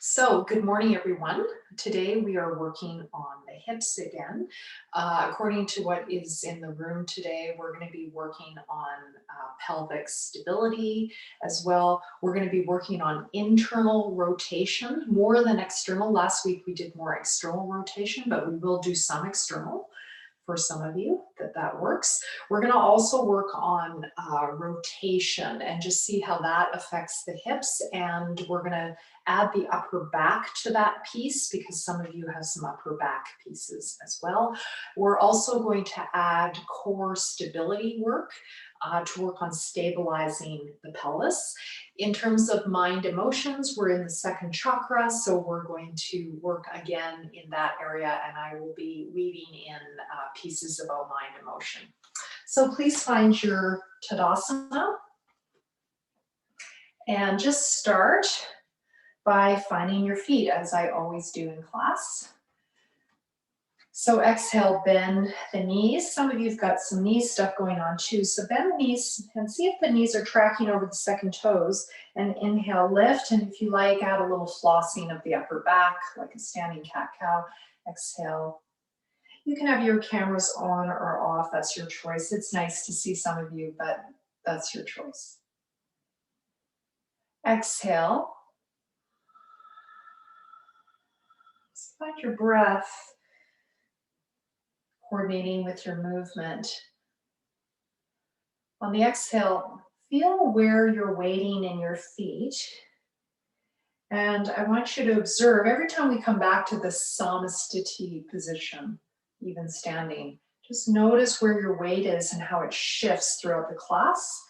So, good morning, everyone. Today we are working on the hips again. According to what is in the room today, we're going to be working on pelvic stability as well. We're going to be working on internal rotation more than external. Last week we did more external rotation, but we will do some external for some of you that works. We're going to also work on rotation and just see how that affects the hips. And we're going to add the upper back to that piece because some of you have some upper back pieces as well. We're also going to add core stability work to work on stabilizing the pelvis. In terms of mind emotions, we're in the second chakra, so we're going to work again in that area, and I will be weaving in pieces about mind emotion. So please find your Tadasana and just start by finding your feet, as I always do in class. So exhale, bend the knees. Some of you have got some knee stuff going on too. So bend the knees and see if the knees are tracking over the second toes. And inhale, lift. And if you like, add a little flossing of the upper back, like a standing cat-cow. Exhale. You can have your cameras on or off. That's your choice. It's nice to see some of you, but that's your choice. Exhale. Just find your breath coordinating with your movement. On the exhale, feel where you're weighting in your feet. And I want you to observe every time we come back to this samastiti position, even standing, just notice where your weight is and how it shifts throughout the class.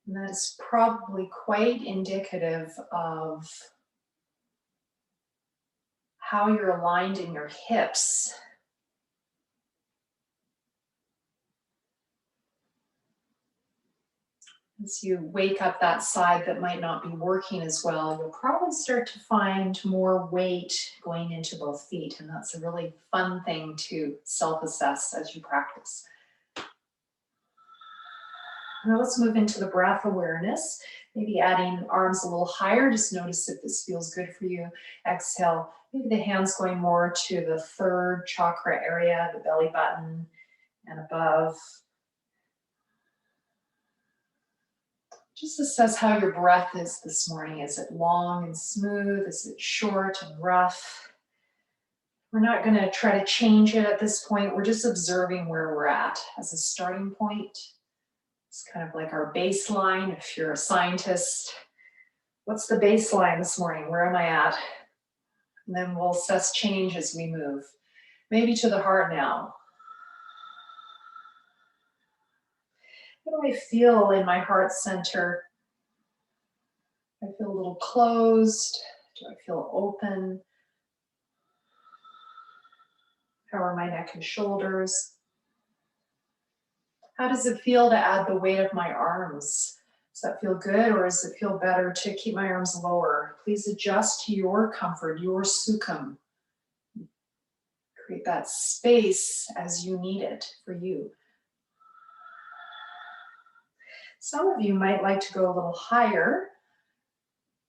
And that is probably quite indicative of how you're aligned in your hips. As you wake up that side that might not be working as well, you'll probably start to find more weight going into both feet. And that's a really fun thing to self-assess as you practice. Now let's move into the breath awareness. Maybe adding arms a little higher. Just notice if this feels good for you. Exhale. Maybe the hands going more to the third chakra area, the belly button and above. Just assess how your breath is this morning. Is it long and smooth? Is it short and rough? We're not going to try to change it at this point. We're just observing where we're at as a starting point. It's kind of like our baseline. If you're a scientist, what's the baseline this morning? Where am I at? And then we'll assess change as we move. Maybe to the heart now. What do I feel in my heart center? I feel a little closed. Do I feel open? How are my neck and shoulders? How does it feel to add the weight of my arms? Does that feel good, or does it feel better to keep my arms lower? Please adjust to your comfort, your sukham. Create that space as you need it for you. Some of you might like to go a little higher.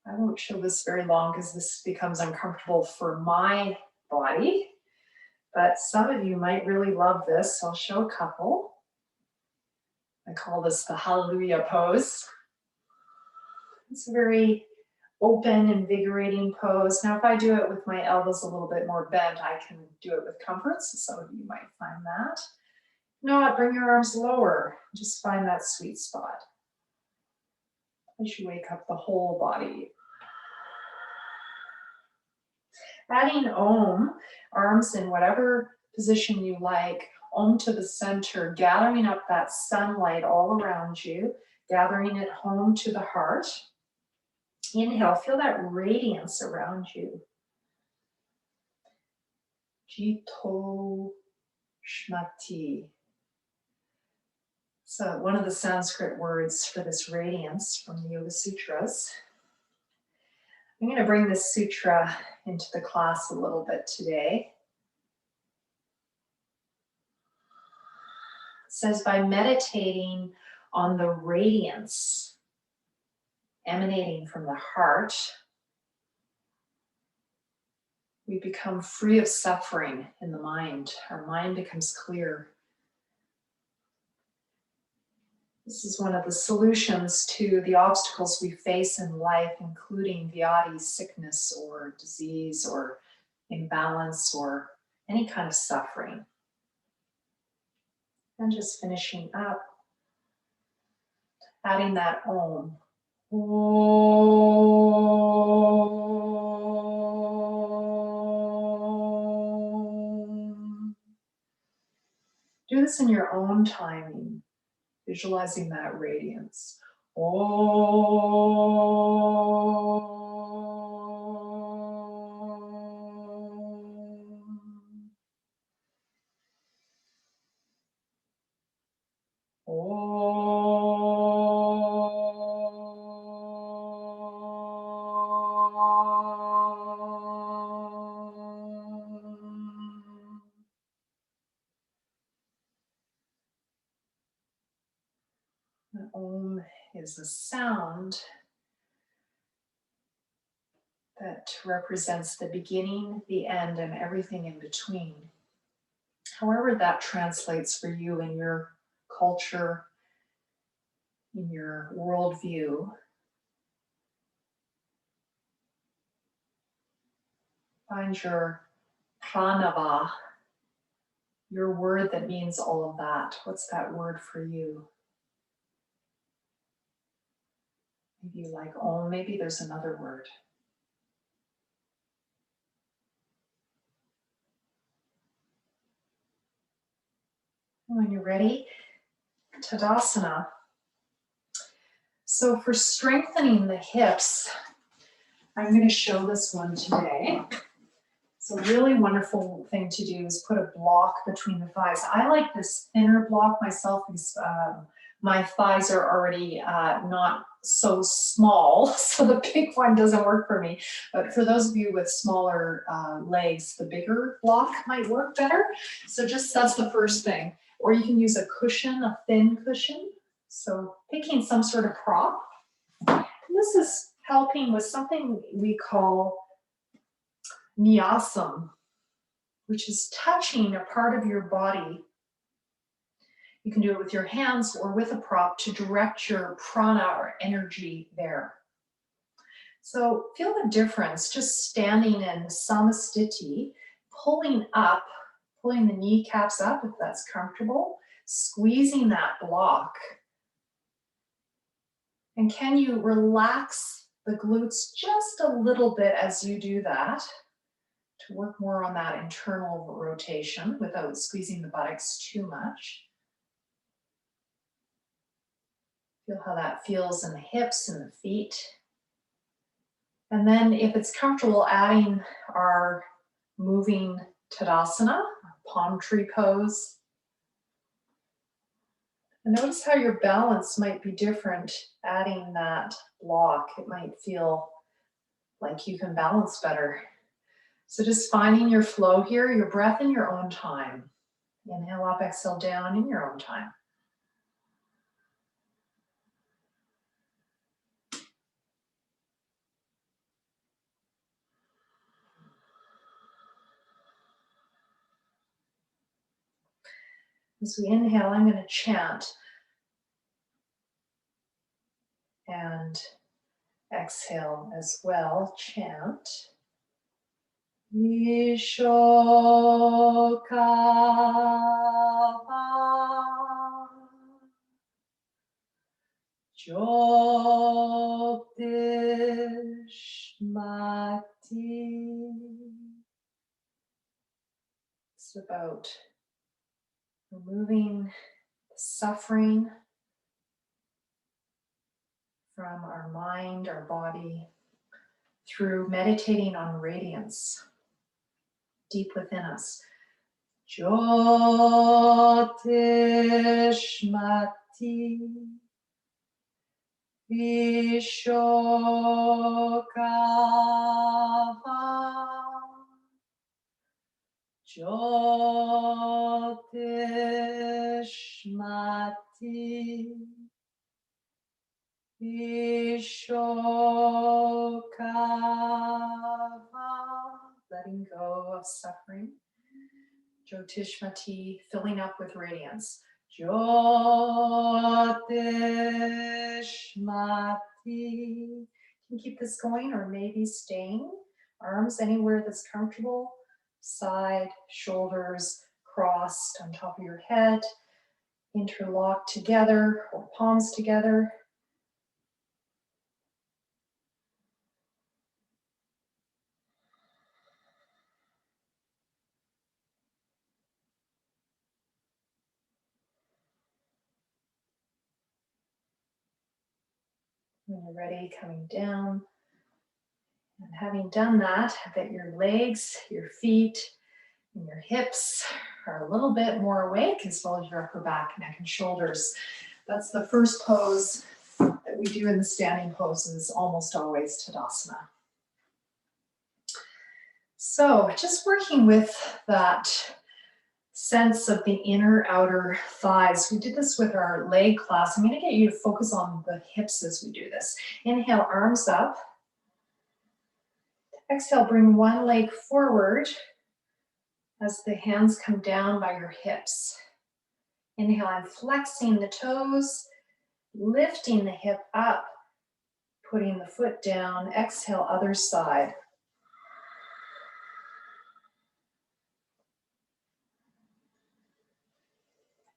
I won't show this very long because this becomes uncomfortable for my body, but some of you might really love this. I'll show a couple. I call this the hallelujah pose. It's a very open, invigorating pose. Now, if I do it with my elbows a little bit more bent, I can do it with comfort, so some of you might find that. No, bring your arms lower. Just find that sweet spot. As you wake up the whole body. Adding Om, arms in whatever position you like, Om to the center, gathering up that sunlight all around you, gathering it home to the heart. Inhale, feel that radiance around you. Jyotiṣmatī. So one of the Sanskrit words for this radiance from the Yoga Sutras. I'm going to bring this sutra into the class a little bit today. It says, by meditating on the radiance emanating from the heart, we become free of suffering in the mind. Our mind becomes clear. This is one of the solutions to the obstacles we face in life, including Vyādhi, sickness or disease or imbalance or any kind of suffering. And just finishing up, adding that Om. Om. Do this in your own timing, visualizing that radiance. Om. Om is a sound that represents the beginning, the end, and everything in between. However that translates for you in your culture, in your worldview. Find your pranava, your word that means all of that. What's that word for you? Maybe you like Om, maybe there's another word. When you're ready, Tadasana. So for strengthening the hips, I'm going to show this one today. It's a really wonderful thing to do is put a block between the thighs. I like this thinner block myself because my thighs are already not so small, so the big one doesn't work for me. But for those of you with smaller legs, the bigger block might work better. So just that's the first thing. Or you can use a cushion, a thin cushion. So picking some sort of prop. And this is helping with something we call nyasam, which is touching a part of your body. You can do it with your hands or with a prop to direct your prana or energy there. So feel the difference, just standing in samastiti, pulling up, pulling the kneecaps up if that's comfortable, squeezing that block. And can you relax the glutes just a little bit as you do that to work more on that internal rotation without squeezing the buttocks too much. Feel how that feels in the hips and the feet. And then if it's comfortable, adding our moving Tadasana, palm tree pose. And notice how your balance might be different adding that block. It might feel like you can balance better. So just finding your flow here, your breath in your own time. Inhale up, exhale down in your own time. As we inhale, I'm going to chant. And exhale as well, chant. Viśokā Jyotiṣmatī. It's about removing the suffering from our mind, our body, through meditating on radiance deep within us. Jyotiṣmatī Viśokā Jyotiṣmatī Viśokā. Letting go. suffering. Jyotiṣmatī, filling up with radiance. Jyotiṣmatī. You can keep this going or maybe staying. Arms anywhere that's comfortable. Side, shoulders crossed on top of your head. Interlocked together or palms together. When you're ready, coming down. And having done that, I bet your legs, your feet, and your hips are a little bit more awake, as well as your upper back, neck, and shoulders. That's the first pose that we do in the standing poses, almost always Tadasana. So just working with that sense of the inner outer thighs. We did this with our leg class. I'm going to get you to focus on the hips as we do this. Inhale, arms up. Exhale, bring one leg forward as the hands come down by your hips. Inhale, I'm flexing the toes, lifting the hip up, putting the foot down. Exhale, other side.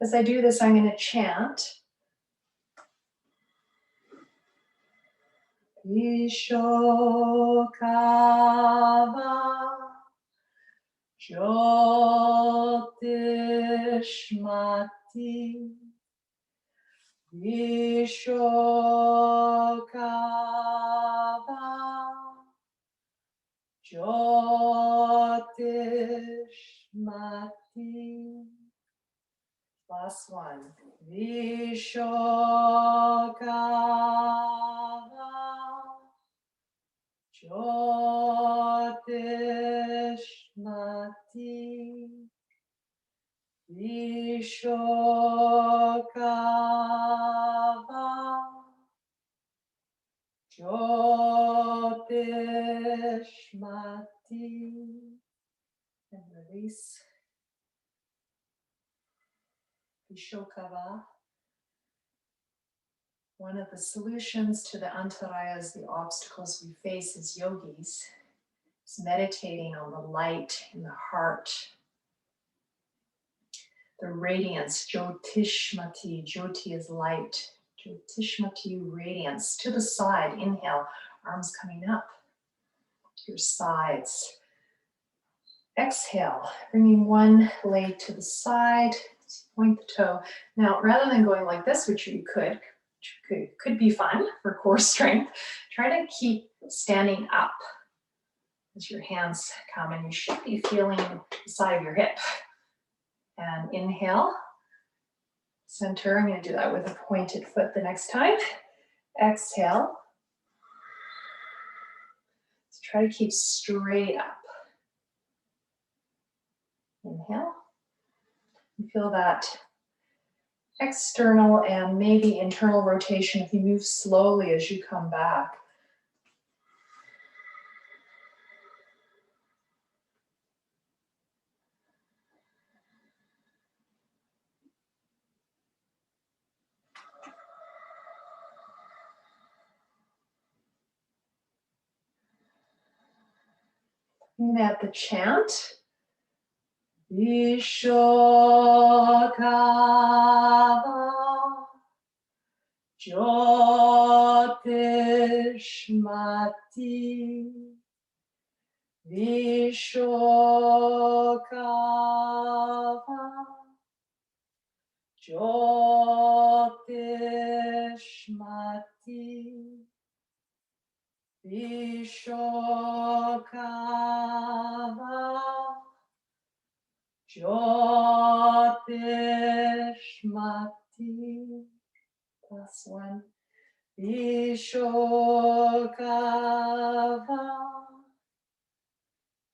As I do this, I'm going to chant. Viśokā, Jyotiṣmatī. Viśokā, Jyotiṣmatī. Last one. Viśokā, Jyotiṣmatī. Viśokā, Jyotiṣmatī. And release. Viśokā. One of the solutions to the Antarāya-s, the obstacles we face as yogis, is meditating on the light in the heart. The radiance, Jyotiṣmatī. Jyoti is light. Jyotiṣmatī, radiance. To the side, inhale, arms coming up. Your sides. Exhale, bringing one leg to the side. Point the toe. Now, rather than going like this, which you could be fun for core strength, try to keep standing up as your hands come, and you should be feeling the side of your hip. And inhale, center. I'm going to do that with a pointed foot the next time. Exhale. So try to keep straight up. Inhale. And feel that external and maybe internal rotation if you move slowly as you come back. And at the chant, Viśokā, Jyotiṣmatī. Viśokā, Jyotiṣmatī. Viśokā, Jyotiṣmatī. Last one. Viśokā,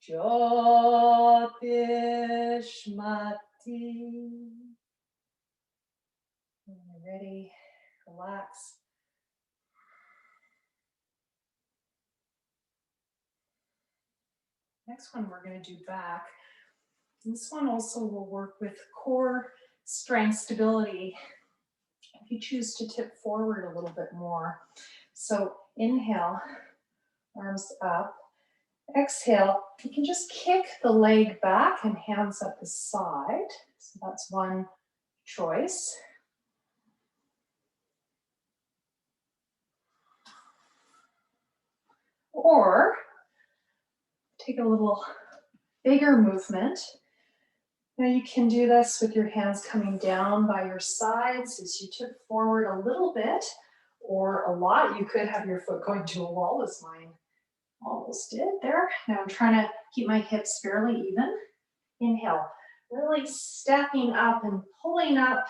Jyotiṣmatī. When you're ready, relax. Next one we're going to do back. This one also will work with core strength stability if you choose to tip forward a little bit more. So inhale, arms up. Exhale, you can just kick the leg back and hands at the side. So that's one choice. Or take a little bigger movement. Now you can do this with your hands coming down by your sides as you tip forward a little bit or a lot. You could have your foot going to a wall, as mine almost did there. Now I'm trying to keep my hips fairly even. Inhale, really stepping up and pulling up.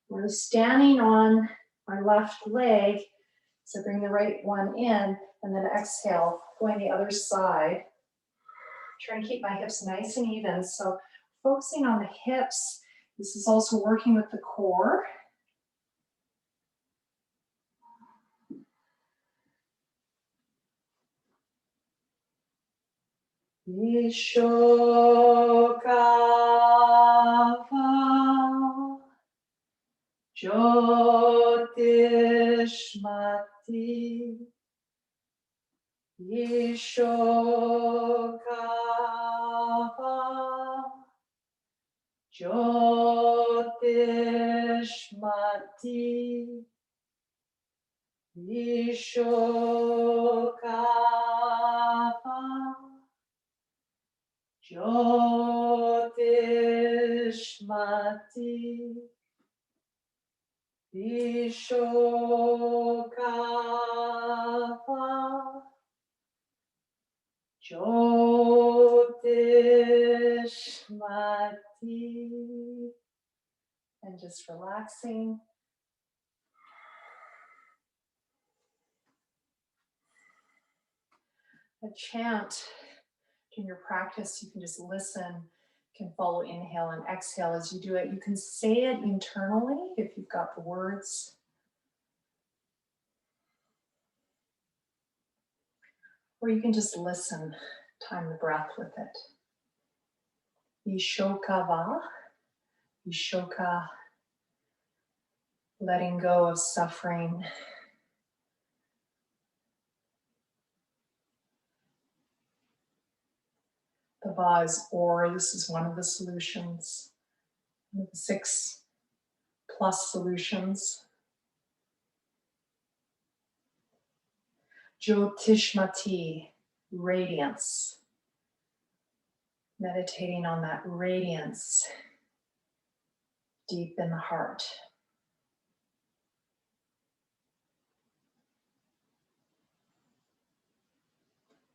We're standing on my left leg. So bring the right one in and then exhale, going the other side. Try and keep my hips nice and even. So focusing on the hips. This is also working with the core. Viśokā, Jyotiṣmatī, Viśokā, Jyotiṣmatī, Viśokā, Jyotiṣmatī, Viśokā, Jyotiṣmatī. And just relaxing. A chant in your practice, you can just listen, you can follow inhale and exhale as you do it. You can say it internally if you've got the words. Or you can just listen, time the breath with it. Viśokā, Viśokā, letting go of suffering. The Va is or, this is one of the solutions, one of the 6+ solutions. Jyotiṣmatī, radiance. Meditating on that radiance deep in the heart.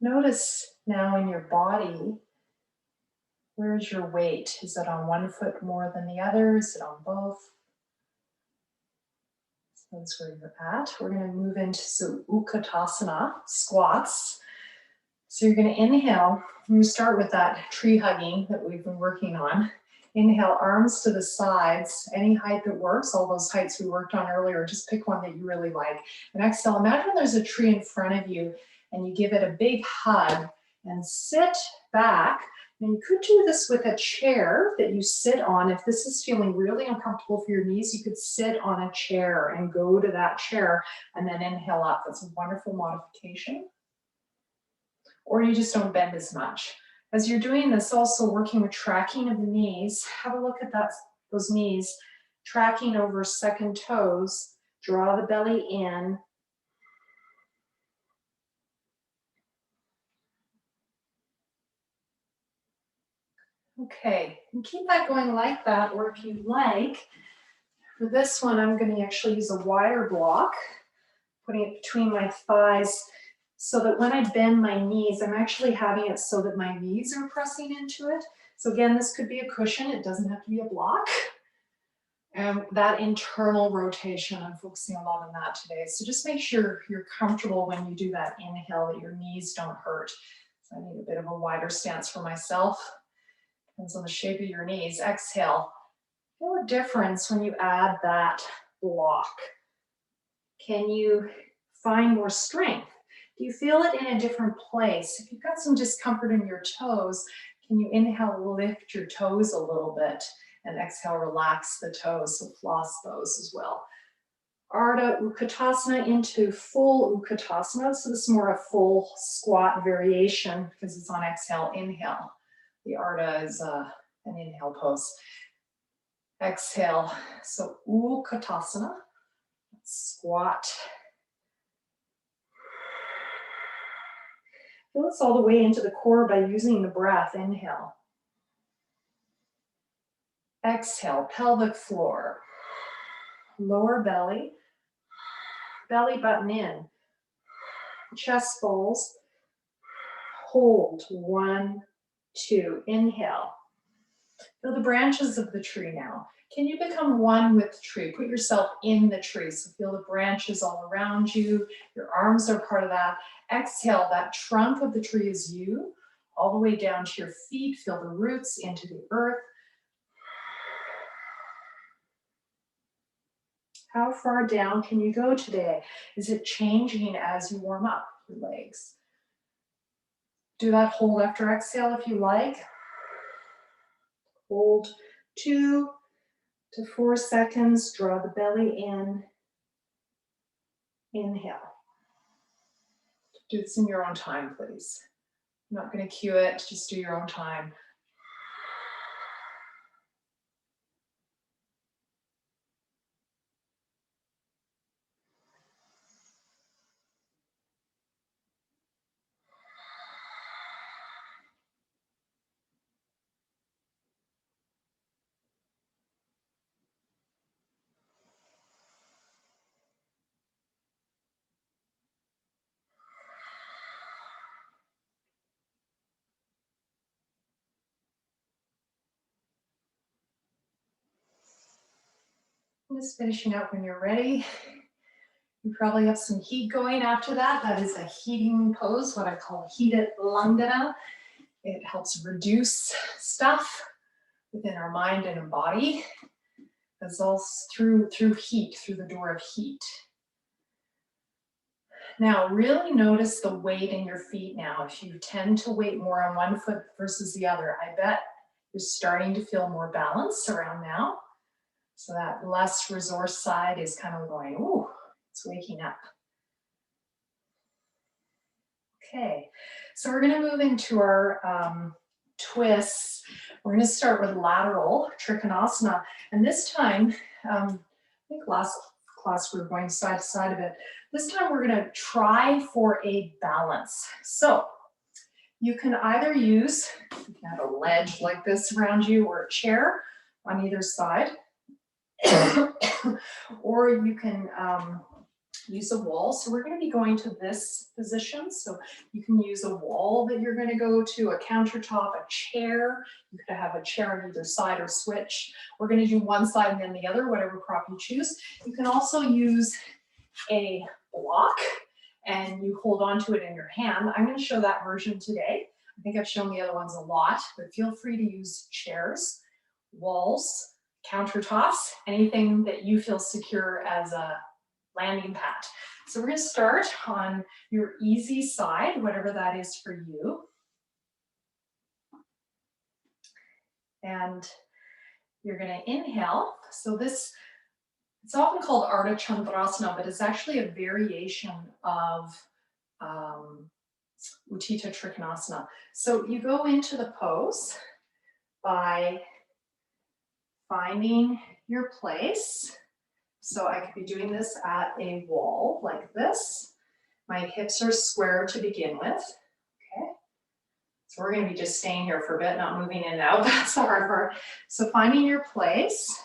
Notice now in your body, where is your weight? Is it on one foot more than the other? Is it on both? So that's where you're at. We're going to move into Utkatasana, squats. So you're going to inhale. I'm going to start with that tree hugging that we've been working on. Inhale, arms to the sides, any height that works, all those heights we worked on earlier, just pick one that you really like. And exhale, imagine there's a tree in front of you and you give it a big hug and sit back. And you could do this with a chair that you sit on. If this is feeling really uncomfortable for your knees, you could sit on a chair and go to that chair and then inhale up. That's a wonderful modification. Or you just don't bend as much. As you're doing this, also working with tracking of the knees, have a look at those knees, tracking over second toes, draw the belly in. Okay, and keep that going like that, or if you like, for this one, I'm going to actually use a wider block, putting it between my thighs, so that when I bend my knees, I'm actually having it so that my knees are pressing into it. So again, this could be a cushion. It doesn't have to be a block. And that internal rotation, I'm focusing a lot on that today. So just make sure you're comfortable when you do that inhale, that your knees don't hurt. So I need a bit of a wider stance for myself. Depends on the shape of your knees. Exhale. Feel a difference when you add that block. Can you find more strength? Do you feel it in a different place? If you've got some discomfort in your toes, can you inhale, lift your toes a little bit, and exhale, relax the toes, so floss those as well. Ardha Utkatasana into full Utkatasana. So this is more a full squat variation because it's on exhale, inhale. The Ardha is an inhale pose. Exhale, so Utkatasana, squat. Feel this all the way into the core by using the breath. Inhale. Exhale, pelvic floor. Lower belly. Belly button in. Chest falls. Hold. 1, 2. Inhale. Feel the branches of the tree now. Can you become one with the tree? Put yourself in the tree. So feel the branches all around you. Your arms are part of that. Exhale, that trunk of the tree is you. All the way down to your feet. Feel the roots into the earth. How far down can you go today? Is it changing as you warm up your legs? Do that hold after exhale if you like. Hold 2 to 4 seconds. Draw the belly in. Inhale. Do this in your own time, please. I'm not going to cue it. Just do your own time. Just finishing up when you're ready. You probably have some heat going after that. That is a heating pose, what I call heated Langana. It helps reduce stuff within our mind and our body. It's all through heat, through the door of heat. Now, really notice the weight in your feet now. If you tend to weight more on one foot versus the other, I bet you're starting to feel more balance around now. So that less resource side is kind of going, ooh, it's waking up. Okay, so we're going to move into our twists. We're going to start with lateral Trikonasana. And this time, I think last class we were going side to side of it. This time we're going to try for a balance. So you can either use, you can have a ledge like this around you or a chair on either side. Or you can use a wall. So we're going to be going to this position. So you can use a wall that you're going to go to, a countertop, a chair. You could have a chair on either side or switch. We're going to do one side and then the other, whatever prop you choose. You can also use a block and you hold on to it in your hand. I'm going to show that version today. I think I've shown the other ones a lot, but feel free to use chairs, walls, countertops, anything that you feel secure as a landing pad. So we're going to start on your easy side, whatever that is for you. And you're going to inhale. So this, it's often called Ardha Chandrasana, but it's actually a variation of Utthita Trikonasana. So you go into the pose by finding your place. So I could be doing this at a wall like this. My hips are square to begin with. Okay. So we're going to be just staying here for a bit, not moving in and out. That's the hard part. So finding your place.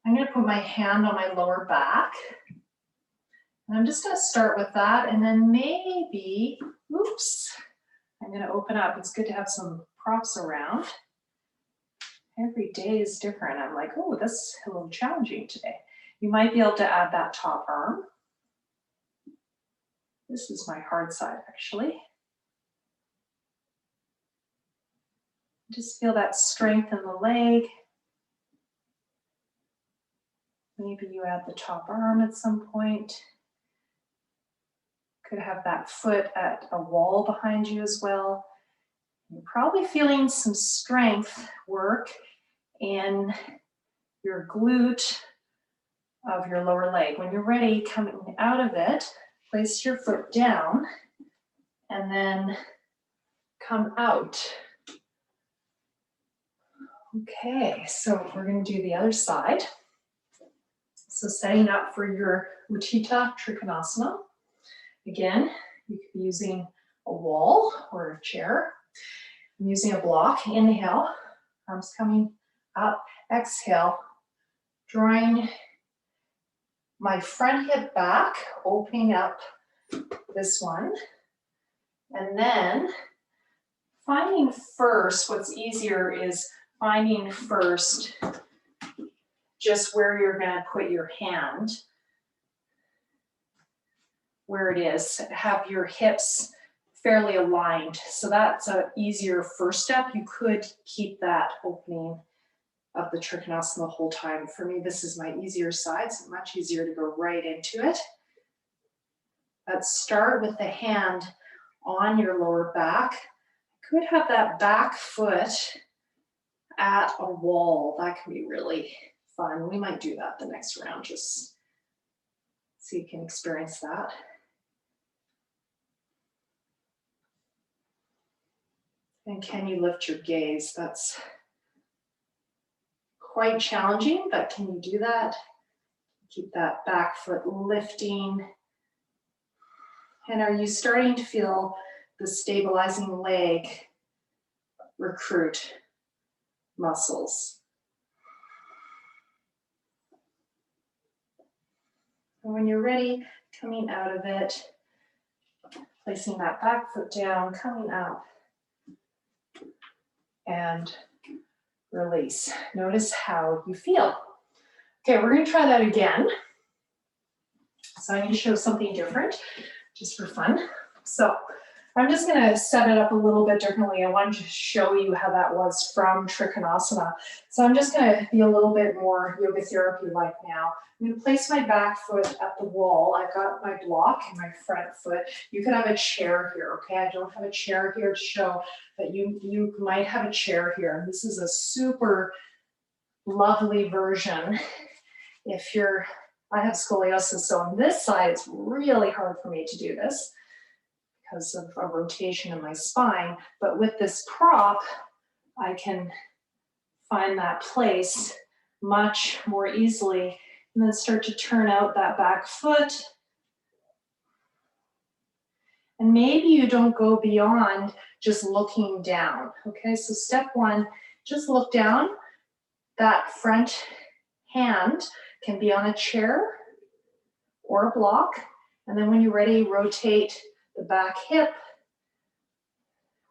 I'm going to put my hand on my lower back. And I'm just going to start with that. And then maybe, oops, I'm going to open up. It's good to have some props around. Every day is different. I'm like, oh, that's a little challenging today. You might be able to add that top arm. This is my hard side, actually. Just feel that strength in the leg. Maybe you add the top arm at some point. Could have that foot at a wall behind you as well. You're probably feeling some strength work in your glute of your lower leg. When you're ready, coming out of it, place your foot down and then come out. Okay, so we're going to do the other side. So setting up for your Utthita Trikonasana. Again, you could be using a wall or a chair. I'm using a block. Inhale, arms coming up. Exhale, drawing my front hip back, opening up this one. And then finding first, what's easier is finding first just where you're going to put your hand, where it is. Have your hips fairly aligned. So that's an easier first step. You could keep that opening of the Trikonasana the whole time. For me, this is my easier side, so much easier to go right into it. Let's start with the hand on your lower back. Could have that back foot at a wall. That can be really fun. We might do that the next round, just so you can experience that. And can you lift your gaze? That's quite challenging, but can you do that? Keep that back foot lifting. And are you starting to feel the stabilizing leg recruit muscles? And when you're ready, coming out of it, placing that back foot down, coming up, and release. Notice how you feel. Okay, we're going to try that again. So I'm going to show something different, just for fun. So I'm just going to set it up a little bit differently. I wanted to show you how that was from Trikonasana. So I'm just going to be a little bit more yoga therapy-like now. I'm going to place my back foot at the wall. I've got my block and my front foot. You could have a chair here, okay? I don't have a chair here to show, but you might have a chair here. This is a super lovely version. I have scoliosis, so on this side, it's really hard for me to do this because of a rotation in my spine. But with this prop, I can find that place much more easily and then start to turn out that back foot. And maybe you don't go beyond just looking down, okay? So step one, just look down. That front hand can be on a chair or a block. And then when you're ready, rotate the back hip.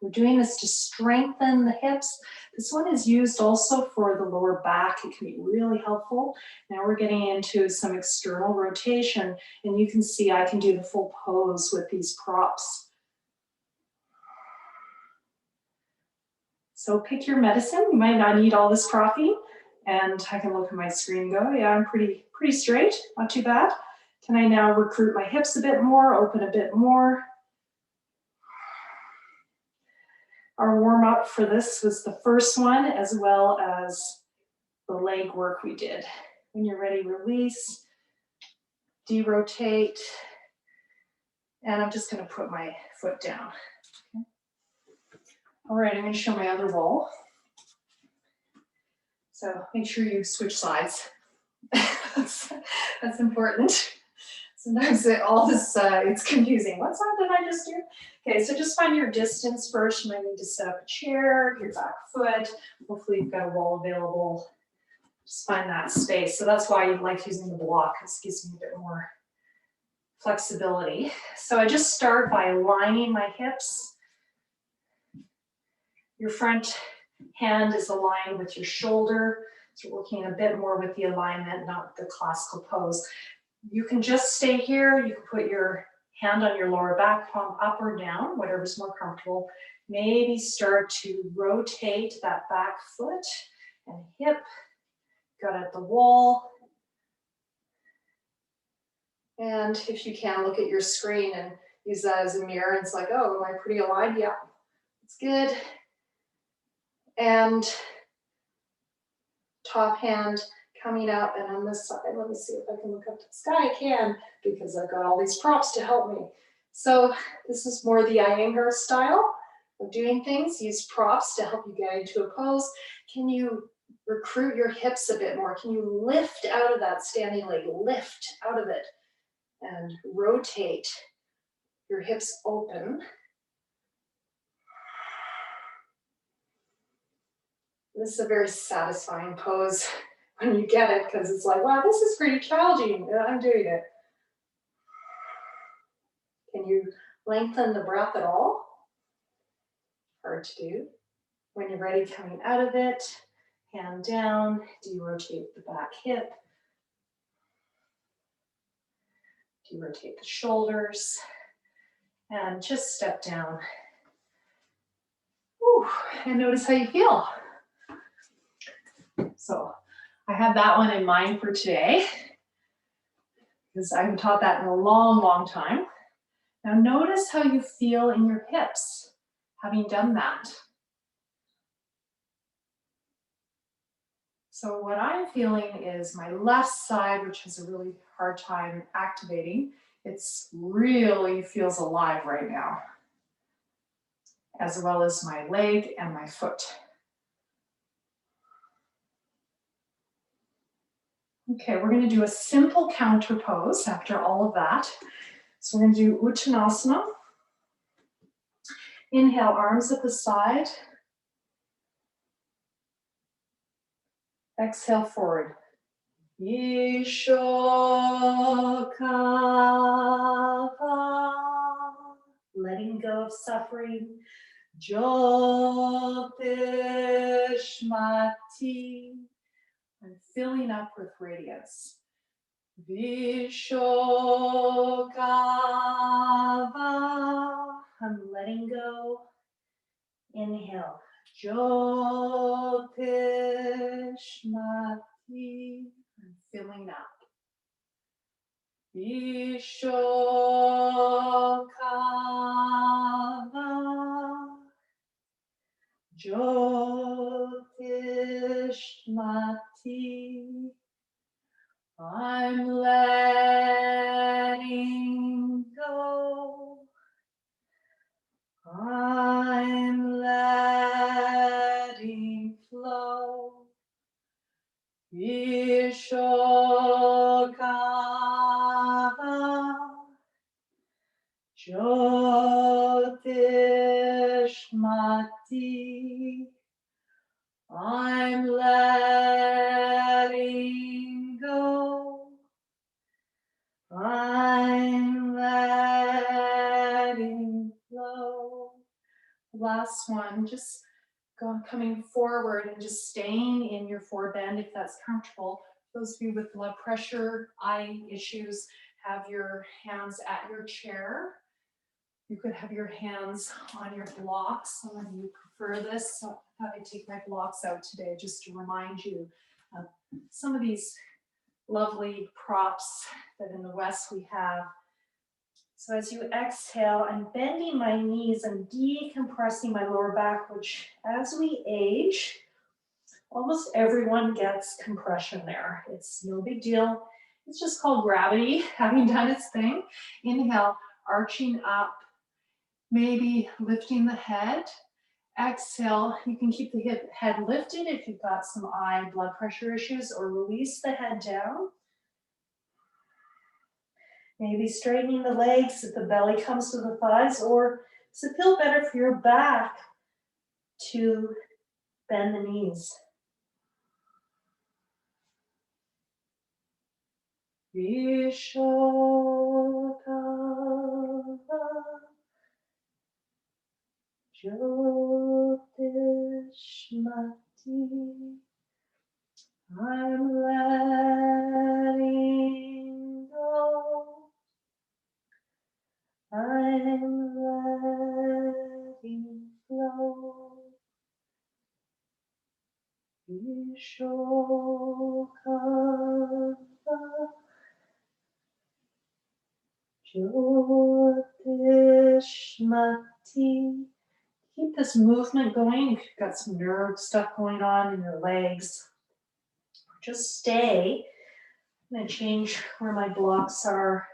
We're doing this to strengthen the hips. This one is used also for the lower back. It can be really helpful. Now we're getting into some external rotation, and you can see I can do the full pose with these props. So pick your medicine. You might not need all this coffee. And I can look at my screen and go, yeah, I'm pretty straight, not too bad. Can I now recruit my hips a bit more, open a bit more? Our warm up for this was the first one, as well as the leg work we did. When you're ready, release, derotate, and I'm just going to put my foot down. Okay. All right, I'm going to show my other wall. So make sure you switch sides. That's important. Sometimes it's confusing. What side did I just do? Okay, so just find your distance first. You might need to set up a chair, your back foot. Hopefully you've got a wall available. Just find that space. So that's why you like using the block. This gives me a bit more flexibility. So I just start by aligning my hips. Your front hand is aligned with your shoulder. So we're working a bit more with the alignment, not the classical pose. You can just stay here. You can put your hand on your lower back, palm up or down, whatever's more comfortable. Maybe start to rotate that back foot and hip. Got at the wall. And if you can, look at your screen and use that as a mirror. It's like, oh, am I pretty aligned? Yeah, it's good. And top hand coming up, and on this side, let me see if I can look up to the sky. I can, because I've got all these props to help me. So this is more the Iyengar style of doing things. Use props to help you get into a pose. Can you recruit your hips a bit more? Can you lift out of that standing leg? Lift out of it and rotate your hips open. This is a very satisfying pose when you get it, because it's like, wow, this is pretty challenging, and I'm doing it. Can you lengthen the breath at all? Hard to do. When you're ready, coming out of it, hand down, do you rotate the back hip? Do you rotate the shoulders? And just step down. Whew, and notice how you feel. So I have that one in mind for today, because I haven't taught that in a long, long time. Now notice how you feel in your hips, having done that. So what I'm feeling is my left side, which has a really hard time activating. It's really feels alive right now, as well as my leg and my foot. Okay, we're going to do a simple counter pose after all of that. So we're going to do Uttanasana. Inhale, arms at the side. Exhale, forward. Viśokā. Letting go of suffering. Jyotiṣmatī. I'm filling up with radiance. Viśokā. I'm letting go. Inhale. Jyotiṣmatī. I'm filling up. Viśokā. Jyotiṣmatī. I'm letting go. I'm letting flow. Viśokā. Jyotiṣmatī. I'm letting go. I'm letting flow. Last one, just coming forward and just staying in your forward bend if that's comfortable. Those of you with blood pressure, eye issues, have your hands at your chair. You could have your hands on your blocks. Some of you prefer this, so I thought I'd take my blocks out today just to remind you of some of these lovely props that in the West we have. So as you exhale, I'm bending my knees and decompressing my lower back, which as we age, almost everyone gets compression there. It's no big deal. It's just called gravity having done its thing. Inhale, arching up, maybe lifting the head. Exhale, you can keep the head lifted if you've got some eye blood pressure issues, or release the head down. Maybe straightening the legs if the belly comes to the thighs, or does it feel better for your back to bend the knees? Viśokā. Jyotiṣmatī. I'm letting go. I'm letting flow. Viśokā. Jyotiṣmatī. Jyotiṣmatī. Keep this movement going if you've got some nerve stuff going on in your legs. Just stay. I'm going to change where my blocks are.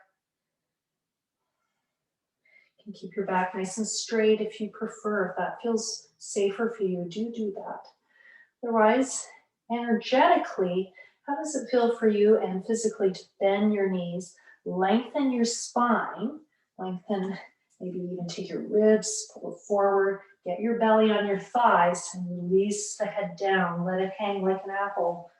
You can keep your back nice and straight if you prefer. If that feels safer for you, do that. Otherwise, energetically, how does it feel for you and physically to bend your knees, lengthen your spine, lengthen, maybe even take your ribs, pull it forward, get your belly on your thighs and release the head down, let it hang like an apple.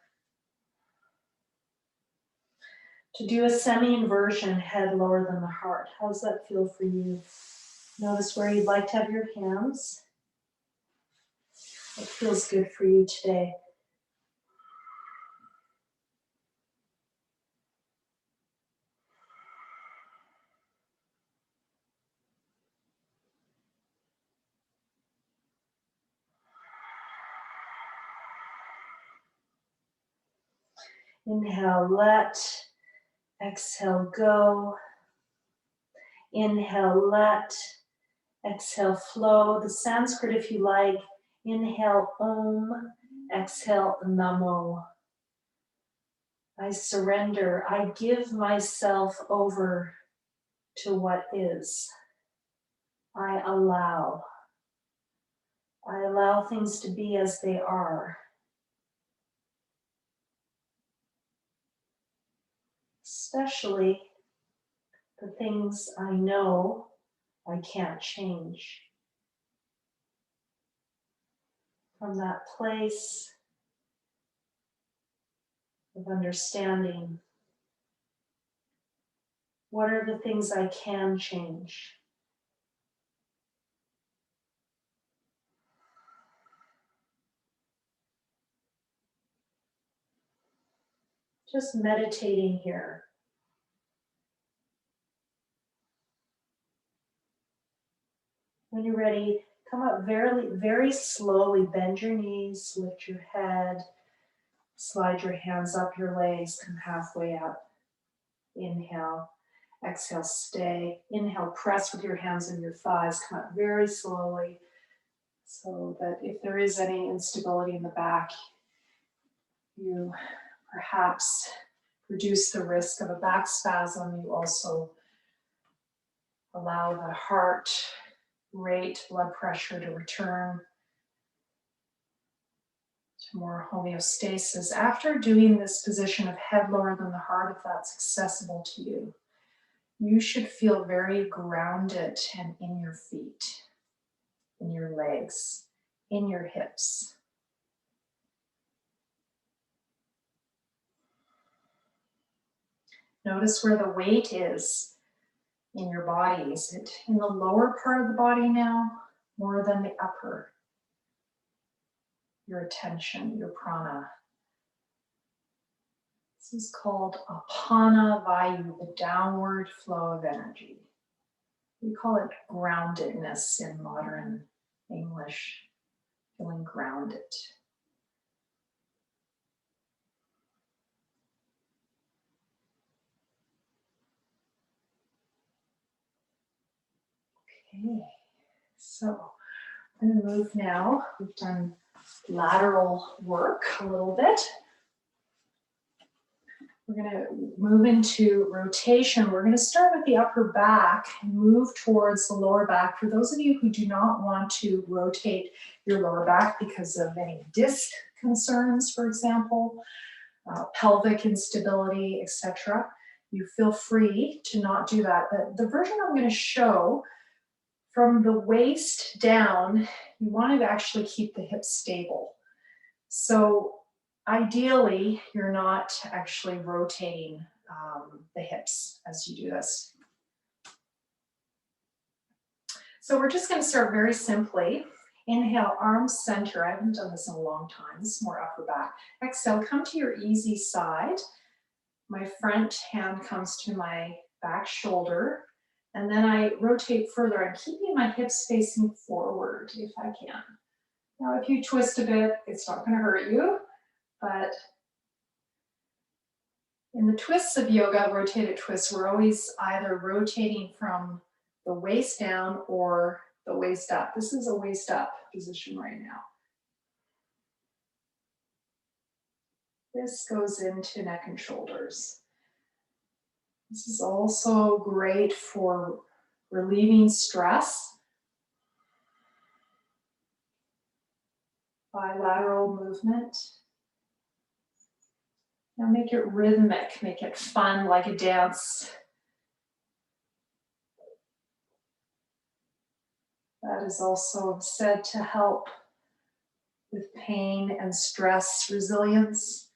To do a semi-inversion, head lower than the heart. How does that feel for you? Notice where you'd like to have your hands. What feels good for you today? Inhale, let. Exhale, go. Inhale, let. Exhale, flow. The Sanskrit, if you like. Inhale, Om. Exhale, Namo. I surrender. I give myself over to what is. I allow. I allow things to be as they are. Especially the things I know I can't change. From that place of understanding, what are the things I can change? Just meditating here. When you're ready, come up very, very slowly. Bend your knees, lift your head, slide your hands up your legs, come halfway up. Inhale, exhale, stay. Inhale, press with your hands and your thighs, come up very slowly so that if there is any instability in the back, you perhaps reduce the risk of a back spasm. You also allow the heart rate, blood pressure to return to more homeostasis. After doing this position of head lower than the heart, if that's accessible to you, you should feel very grounded and in your feet, in your legs, in your hips. Notice where the weight is in your body. Is it in the lower part of the body now, more than the upper? Your attention, your prana. This is called apana vayu, the downward flow of energy. We call it groundedness in modern English, feeling grounded. Okay, so I'm going to move now. We've done lateral work a little bit. We're going to move into rotation. We're going to start with the upper back and move towards the lower back. For those of you who do not want to rotate your lower back because of any disc concerns, for example, pelvic instability, etc., you feel free to not do that. But the version I'm going to show, from the waist down, you want to actually keep the hips stable. So ideally, you're not actually rotating the hips as you do this. So we're just going to start very simply. Inhale, arms center. I haven't done this in a long time. This is more upper back. Exhale, come to your easy side. My front hand comes to my back shoulder. And then I rotate further. I'm keeping my hips facing forward if I can. Now, if you twist a bit, it's not going to hurt you. But in the twists of yoga, rotated twists, we're always either rotating from the waist down or the waist up. This is a waist up position right now. This goes into neck and shoulders. This is also great for relieving stress. Bilateral movement. Now make it rhythmic, make it fun like a dance. That is also said to help with pain and stress resilience.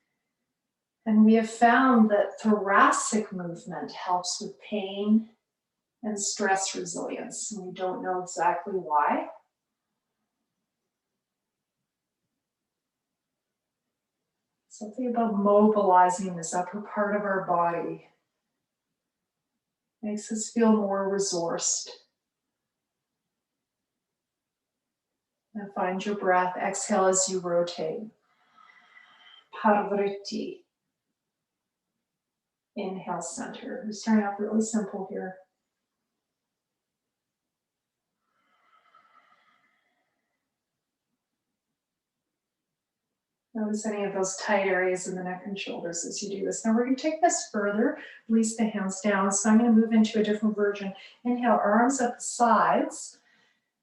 And we have found that thoracic movement helps with pain and stress resilience. And we don't know exactly why. Something about mobilizing this upper part of our body makes us feel more resourced. And find your breath. Exhale as you rotate. Parvriti. Inhale, center. We're starting off really simple here. Notice any of those tight areas in the neck and shoulders as you do this. Now we're going to take this further, release the hands down. So I'm going to move into a different version. Inhale, arms at the sides.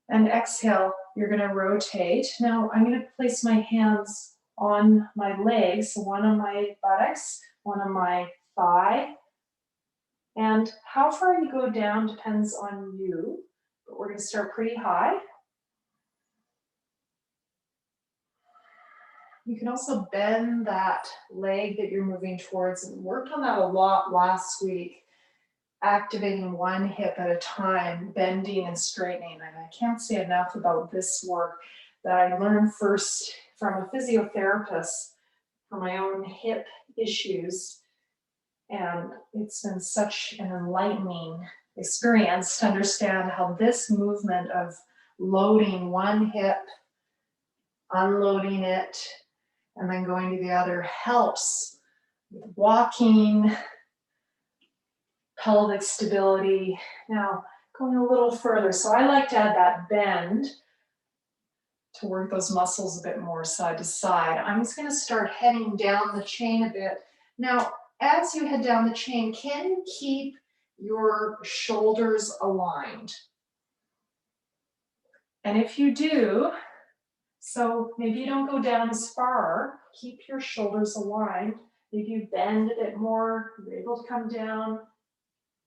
And exhale, you're going to rotate. Now I'm going to place my hands on my legs, so one on my buttocks, one on my thigh. And how far you go down depends on you, but we're going to start pretty high. You can also bend that leg that you're moving towards, and worked on that a lot last week, activating one hip at a time, bending and straightening. And I can't say enough about this work that I learned first from a physiotherapist for my own hip issues. And it's been such an enlightening experience to understand how this movement of loading one hip, unloading it, and then going to the other helps with walking, pelvic stability. Now, going a little further. So I like to add that bend to work those muscles a bit more side to side. I'm just going to start heading down the chain a bit. Now, as you head down the chain, can you keep your shoulders aligned? And if you do, so maybe you don't go down as far, keep your shoulders aligned. Maybe you bend a bit more, you're able to come down.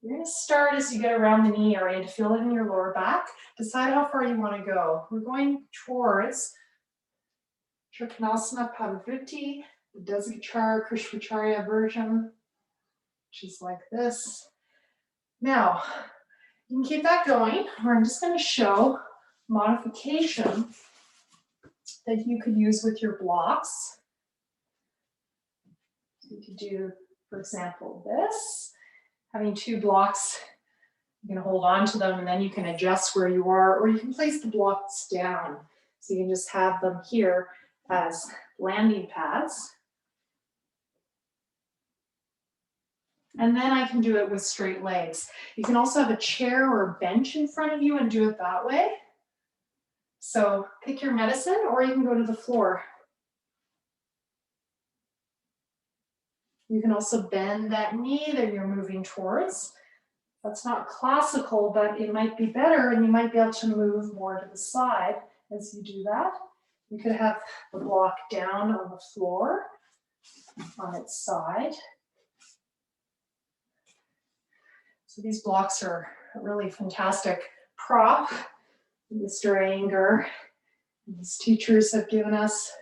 You're going to start as you get around the knee area to feel it in your lower back. Decide how far you want to go. We're going towards Trikonasana Padavriti, the Desgachara Krishvacharya version, which is like this. Now, you can keep that going, or I'm just going to show modification that you could use with your blocks. So you could do, for example, this. Having two blocks, you can hold on to them and then you can adjust where you are, or you can place the blocks down. So you can just have them here as landing pads. And then I can do it with straight legs. You can also have a chair or a bench in front of you and do it that way. So pick your medicine, or you can go to the floor. You can also bend that knee that you're moving towards. That's not classical, but it might be better, and you might be able to move more to the side as you do that. You could have the block down on the floor on its side. So these blocks are a really fantastic prop. Mr. Anger, his teachers have given us.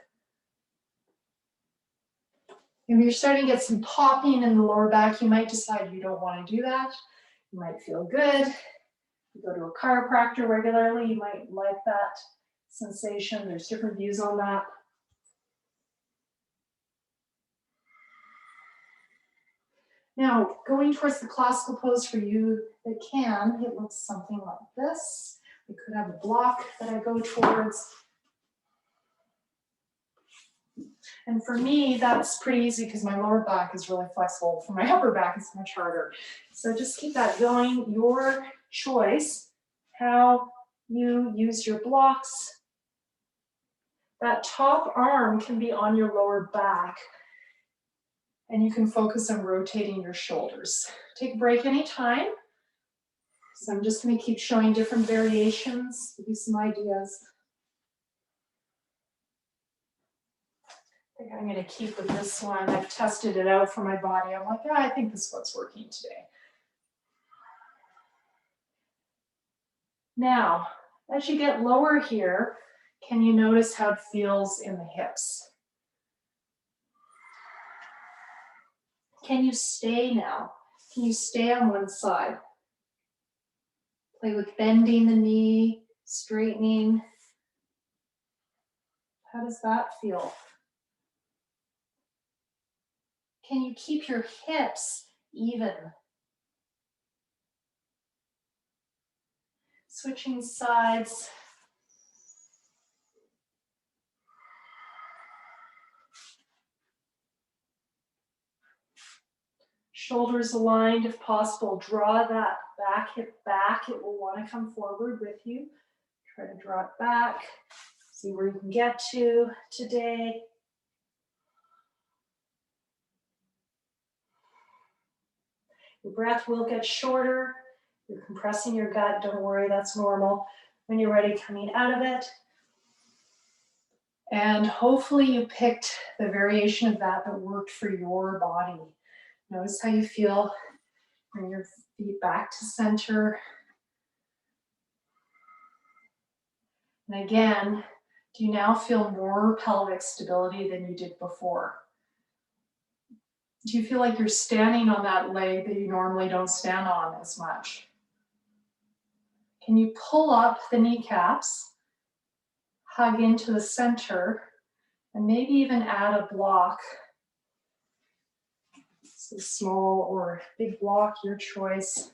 If you're starting to get some popping in the lower back, you might decide you don't want to do that. You might feel good. You go to a chiropractor regularly, you might like that sensation. There's different views on that. Now, going towards the classical pose for you that can, it looks something like this. We could have a block that I go towards. And for me, that's pretty easy because my lower back is really flexible. For my upper back, it's much harder. So just keep that going. Your choice how you use your blocks. That top arm can be on your lower back, and you can focus on rotating your shoulders. Take a break anytime. So I'm just going to keep showing different variations, give you some ideas. I think I'm going to keep with this one. I've tested it out for my body. I'm like, yeah, I think this one's working today. Now, as you get lower here, can you notice how it feels in the hips? Can you stay now? Can you stay on one side? Play with bending the knee, straightening. How does that feel? Can you keep your hips even? Switching sides. Shoulders aligned if possible. Draw that back hip back. It will want to come forward with you. Try to draw it back. See where you can get to today. Your breath will get shorter. You're compressing your gut. Don't worry, that's normal. When you're ready, coming out of it. And hopefully you picked the variation of that that worked for your body. Notice how you feel. Bring your feet back to center. And again, do you now feel more pelvic stability than you did before? Do you feel like you're standing on that leg that you normally don't stand on as much? Can you pull up the kneecaps, hug into the center, and maybe even add a block? So small or big block, your choice.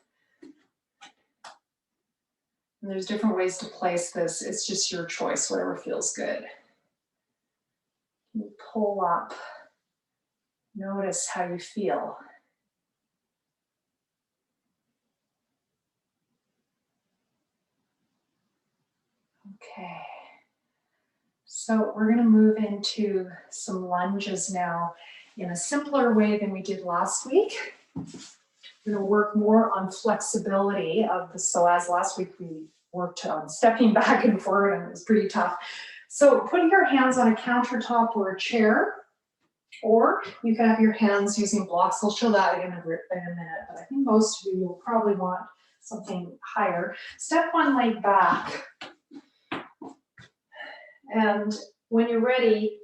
And there's different ways to place this. It's just your choice, whatever feels good. Can you pull up? Notice how you feel. Okay. So we're going to move into some lunges now in a simpler way than we did last week. We're going to work more on flexibility of the psoas. Last week we worked on stepping back and forward, and it was pretty tough. So put your hands on a countertop or a chair, or you can have your hands using blocks. I'll show that in a minute, but I think most of you will probably want something higher. Step one leg back. And when you're ready,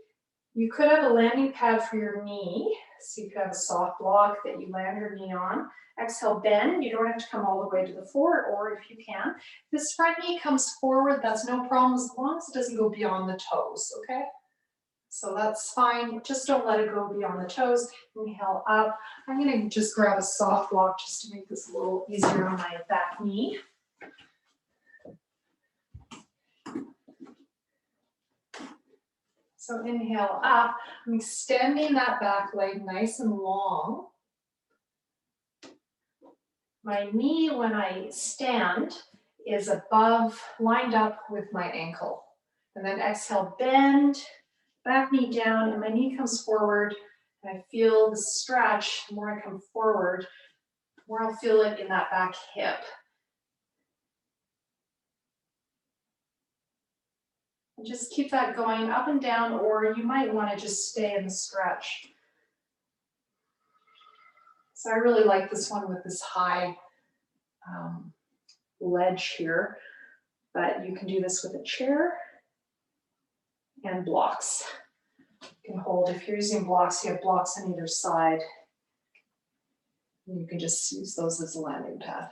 you could have a landing pad for your knee. So you could have a soft block that you land your knee on. Exhale, bend. You don't have to come all the way to the floor, or if you can. If this front knee comes forward, that's no problem as long as it doesn't go beyond the toes, okay? So that's fine. Just don't let it go beyond the toes. Inhale up. I'm going to just grab a soft block just to make this a little easier on my back knee. So inhale up. I'm extending that back leg nice and long. My knee, when I stand, is above, lined up with my ankle. And then exhale, bend, back knee down, and my knee comes forward. And I feel the stretch. The more I come forward, the more I'll feel it in that back hip. And just keep that going up and down, or you might want to just stay in the stretch. So I really like this one with this high ledge here, but you can do this with a chair and blocks. You can hold, if you're using blocks, you have blocks on either side. And you can just use those as a landing pad.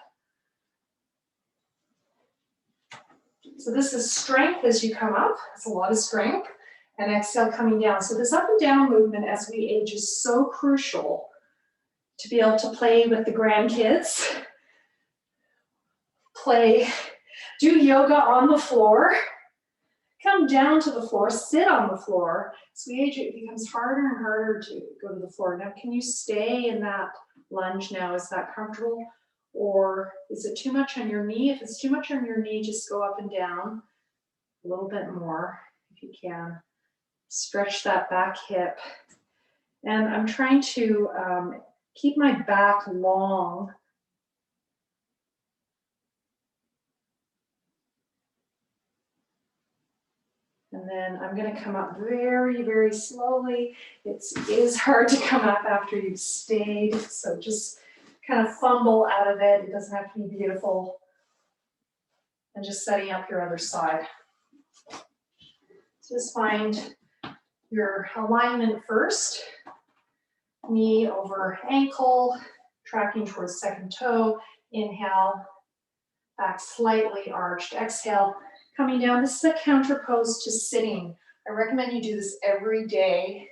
So this is strength as you come up. It's a lot of strength. And exhale coming down. So this up and down movement as we age is so crucial to be able to play with the grandkids. Do yoga on the floor. Come down to the floor, sit on the floor. As we age, it becomes harder and harder to go to the floor. Now, can you stay in that lunge now? Is that comfortable? Or is it too much on your knee? If it's too much on your knee, just go up and down a little bit more if you can. Stretch that back hip. And I'm trying to keep my back long. And then I'm going to come up very, very slowly. It is hard to come up after you've stayed, so just kind of fumble out of it. It doesn't have to be beautiful. And just setting up your other side. Just find your alignment first. Knee over ankle, tracking towards second toe. Inhale, back slightly arched. Exhale, coming down. This is a counter pose to sitting. I recommend you do this every day.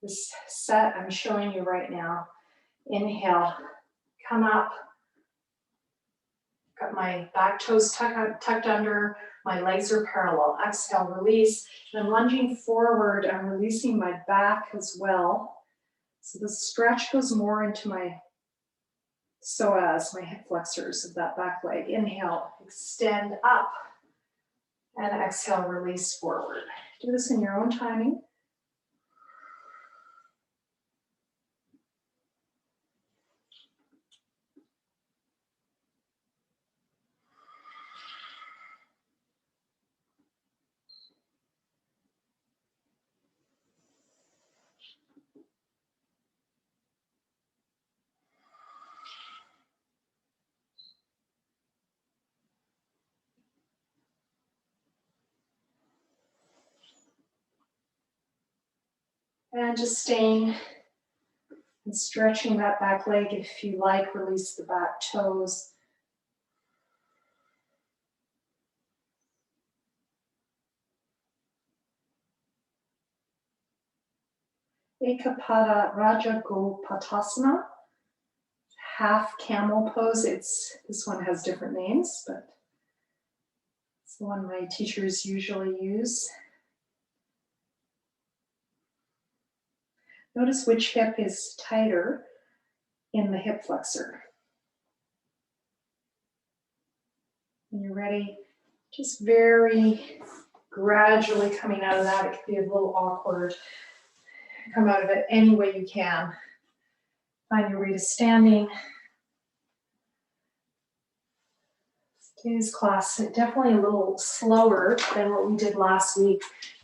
This set I'm showing you right now. Inhale, come up. Got my back toes tucked under, my legs are parallel. Exhale, release. And I'm lunging forward. I'm releasing my back as well. So the stretch goes more into my psoas, my hip flexors of that back leg. Inhale, extend up. And exhale, release forward. Do this in your own timing. And just staying and stretching that back leg. If you like, release the back toes. Ekapada Rajagopatasana, half camel pose. This one has different names, but it's the one my teachers usually use. Notice which hip is tighter in the hip flexor. When you're ready, just very gradually coming out of that. It can be a little awkward. Come out of it any way you can. Find your way to standing. Today's class is definitely a little slower than what we did last week,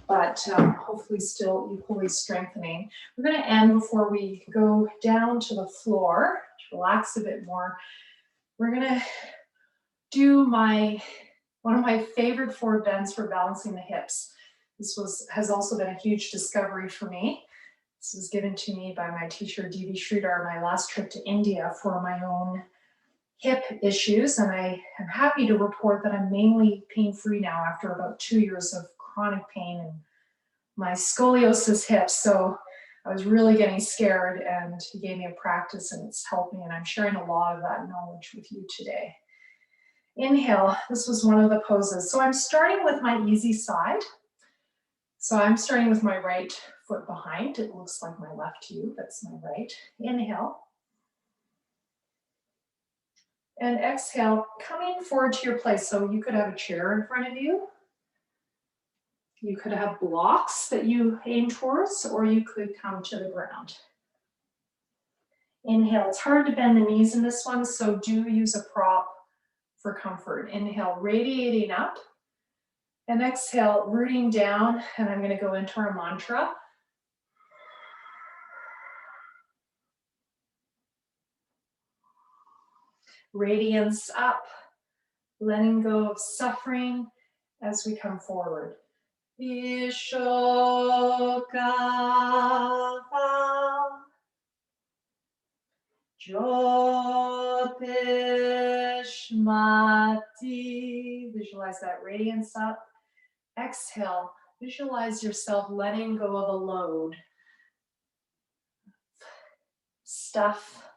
but hopefully still equally strengthening. We're going to end before we go down to the floor to relax a bit more. We're going to do one of my favorite forward bends for balancing the hips. This has also been a huge discovery for me. This was given to me by my teacher, Devi Sridhar, my last trip to India for my own hip issues. And I am happy to report that I'm mainly pain-free now after about 2 years of chronic pain in my scoliosis hip. So I was really getting scared, and he gave me a practice and it's helped me. And I'm sharing a lot of that knowledge with you today. Inhale, this was one of the poses. So I'm starting with my easy side. So I'm starting with my right foot behind. It looks like my left to you, but it's my right. Inhale. And exhale, coming forward to your place. So you could have a chair in front of you. You could have blocks that you aim towards, or you could come to the ground. Inhale, it's hard to bend the knees in this one, so do use a prop for comfort. Inhale, radiating up. And exhale, rooting down, and I'm going to go into our mantra. Radiance up, letting go of suffering as we come forward. Viśokā, Jyotiṣmatī. Visualize that radiance up. Exhale, visualize yourself letting go of a load. Stuff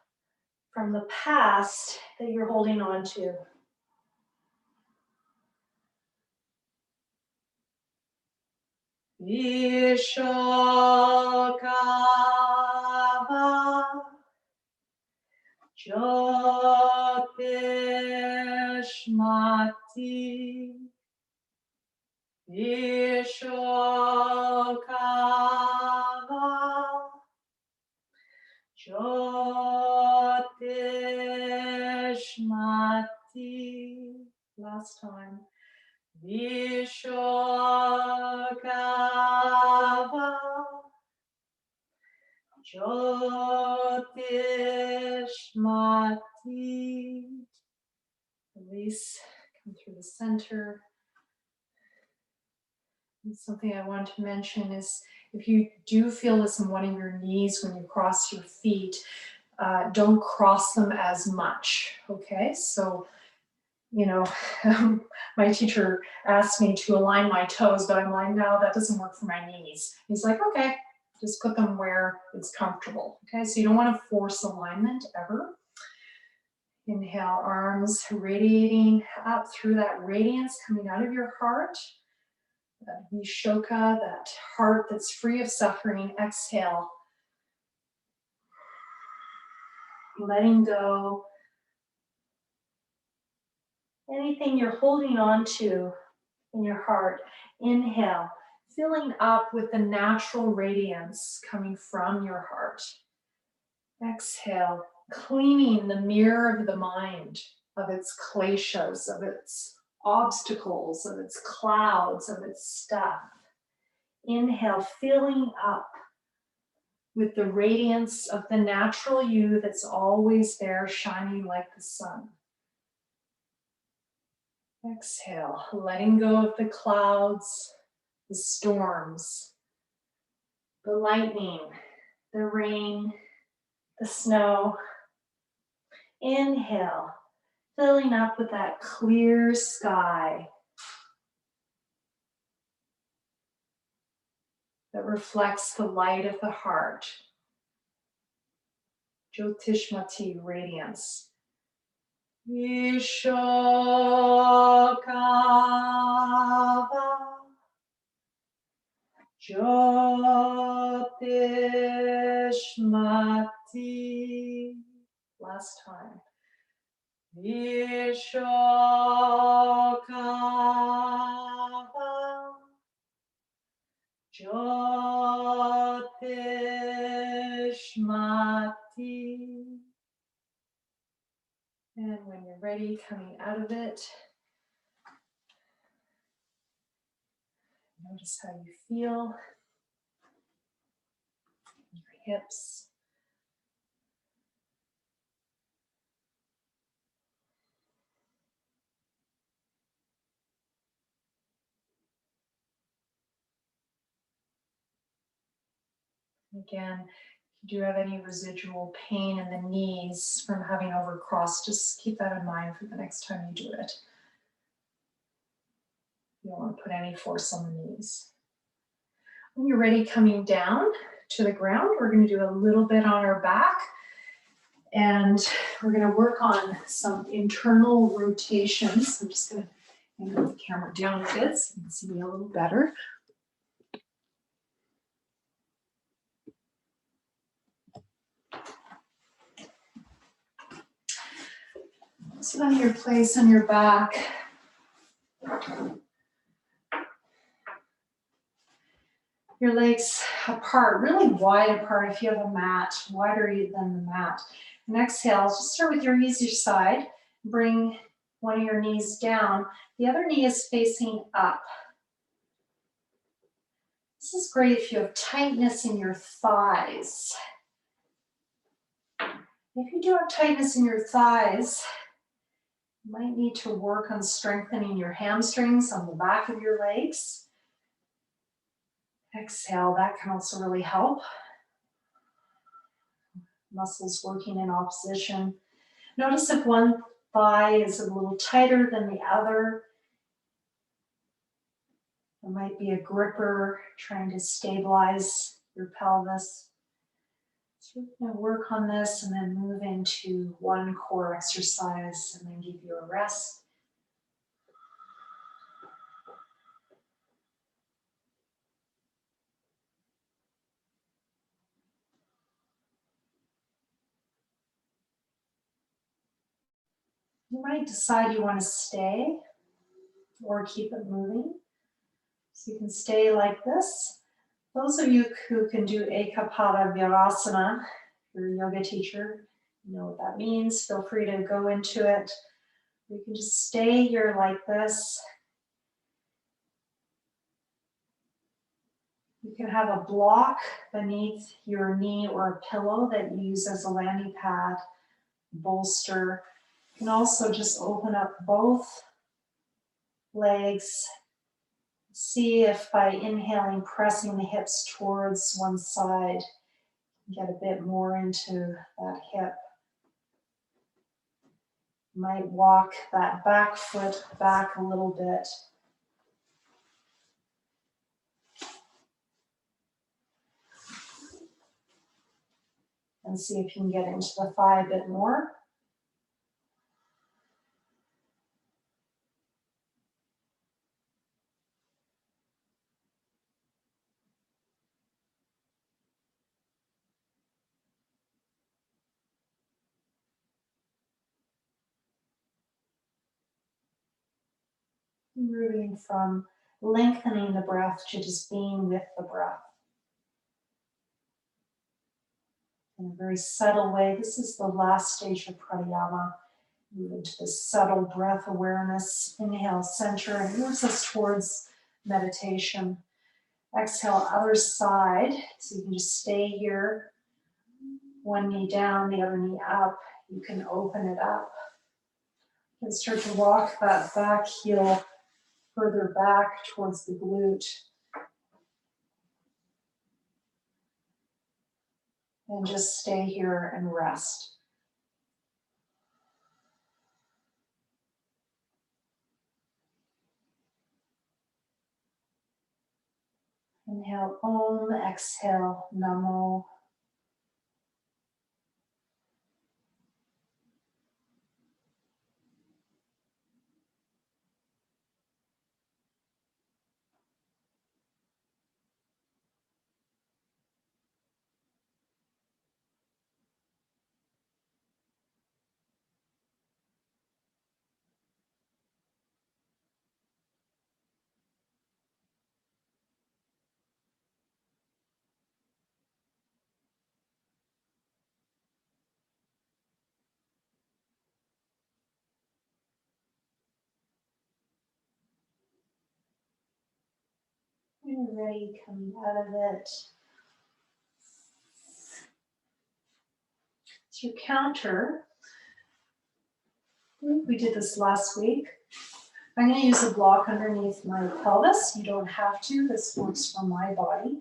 from the past that you're holding on to. Viśokā, Jyotiṣmatī. Viśokā, Jyotiṣmatī. Last time. Viśokā, Jyotiṣmatī. Release, come through the center. And something I want to mention is if you do feel this in one of your knees when you cross your feet, don't cross them as much, okay? So, you know, my teacher asked me to align my toes, but I'm like, no, that doesn't work for my knees. He's like, okay, just put them where it's comfortable, okay? So you don't want to force alignment ever. Inhale, arms radiating up through that radiance coming out of your heart. That Viśokā, that heart that's free of suffering. Exhale. Letting go. Anything you're holding on to in your heart. Inhale, filling up with the natural radiance coming from your heart. Exhale, cleaning the mirror of the mind of its kleshas, of its obstacles, of its clouds, of its stuff. Inhale, filling up with the radiance of the natural you that's always there, shining like the sun. Exhale, letting go of the clouds, the storms, the lightning, the rain, the snow. Inhale, filling up with that clear sky that reflects the light of the heart. Jyotiṣmatī, radiance. Viśokā, Jyotiṣmatī. Last time. Viśokā, Jyotiṣmatī. And when you're ready, coming out of it, notice how you feel in your hips. Again, if you do have any residual pain in the knees from having overcrossed, just keep that in mind for the next time you do it. You don't want to put any force on the knees. When you're ready, coming down to the ground, we're going to do a little bit on our back. And we're going to work on some internal rotations. I'm just going to angle the camera down a bit so you can see me a little better. So find your place on your back. Your legs apart, really wide apart if you have a mat, wider than the mat. And exhale, just start with your easier side. Bring one of your knees down. The other knee is facing up. This is great if you have tightness in your thighs. If you do have tightness in your thighs, you might need to work on strengthening your hamstrings on the back of your legs. Exhale, that can also really help. Muscles working in opposition. Notice if one thigh is a little tighter than the other. There might be a gripper trying to stabilize your pelvis. So we're going to work on this and then move into one core exercise and then give you a rest. You might decide you want to stay or keep it moving. So you can stay like this. Those of you who can do Ekapada Virasana, you're a yoga teacher, you know what that means. Feel free to go into it. You can just stay here like this. You can have a block beneath your knee or a pillow that you use as a landing pad, bolster. You can also just open up both legs. See if by inhaling, pressing the hips towards one side, get a bit more into that hip. You might walk that back foot back a little bit. And see if you can get into the thigh a bit more. Moving from lengthening the breath to just being with the breath. In a very subtle way, this is the last stage of pranayama. Move into this subtle breath awareness. Inhale, center, and moves us towards meditation. Exhale, other side. So you can just stay here. One knee down, the other knee up. You can open it up. And start to walk that back heel further back towards the glute. And just stay here and rest. Inhale, Om. Exhale, Namo. When you're ready, coming out of it. It's your counter. We did this last week. I'm going to use a block underneath my pelvis. You don't have to. This works for my body.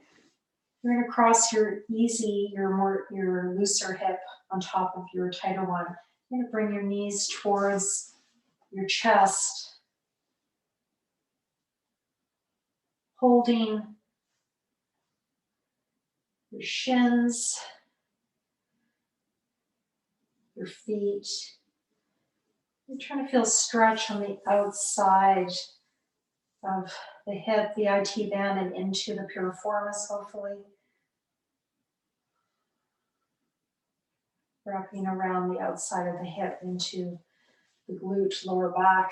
You're going to cross your looser hip on top of your tighter one. You're going to bring your knees towards your chest, holding your shins, your feet. You're trying to feel stretch on the outside of the hip, the IT band, and into the piriformis, hopefully. Wrapping around the outside of the hip into the glute, lower back.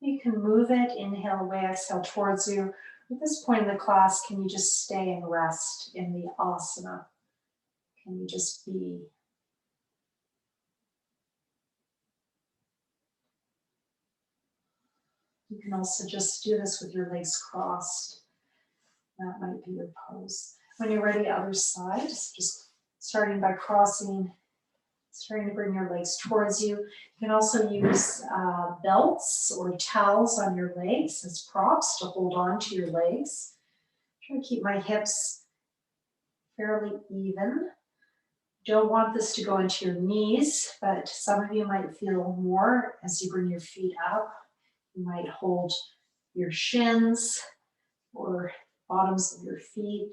You can move it, inhale away, exhale towards you. At this point in the class, can you just stay and rest in the asana? Can you just be? You can also just do this with your legs crossed. That might be your pose. When you're ready, other side, just starting by crossing, starting to bring your legs towards you. You can also use belts or towels on your legs as props to hold on to your legs. Try to keep my hips fairly even. Don't want this to go into your knees, but some of you might feel more as you bring your feet up. You might hold your shins or bottoms of your feet.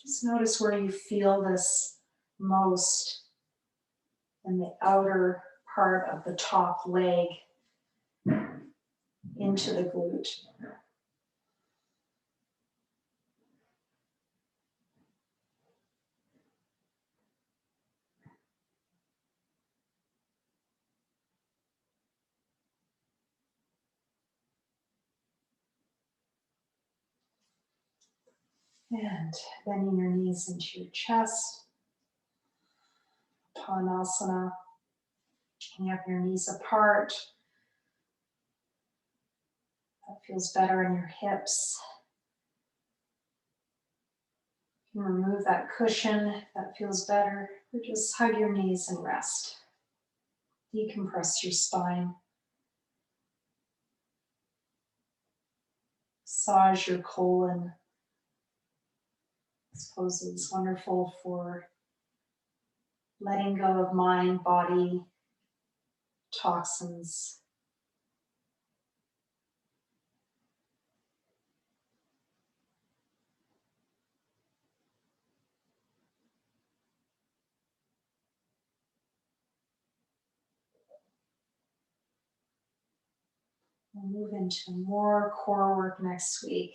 Just notice where you feel this most in the outer part of the top leg into the glute. And bending your knees into your chest. Uttanasana. You have your knees apart. That feels better in your hips. You can remove that cushion if that feels better. Or just hug your knees and rest. Decompress your spine. Massage your colon. This pose is wonderful for letting go of mind, body, toxins. We'll move into more core work next week.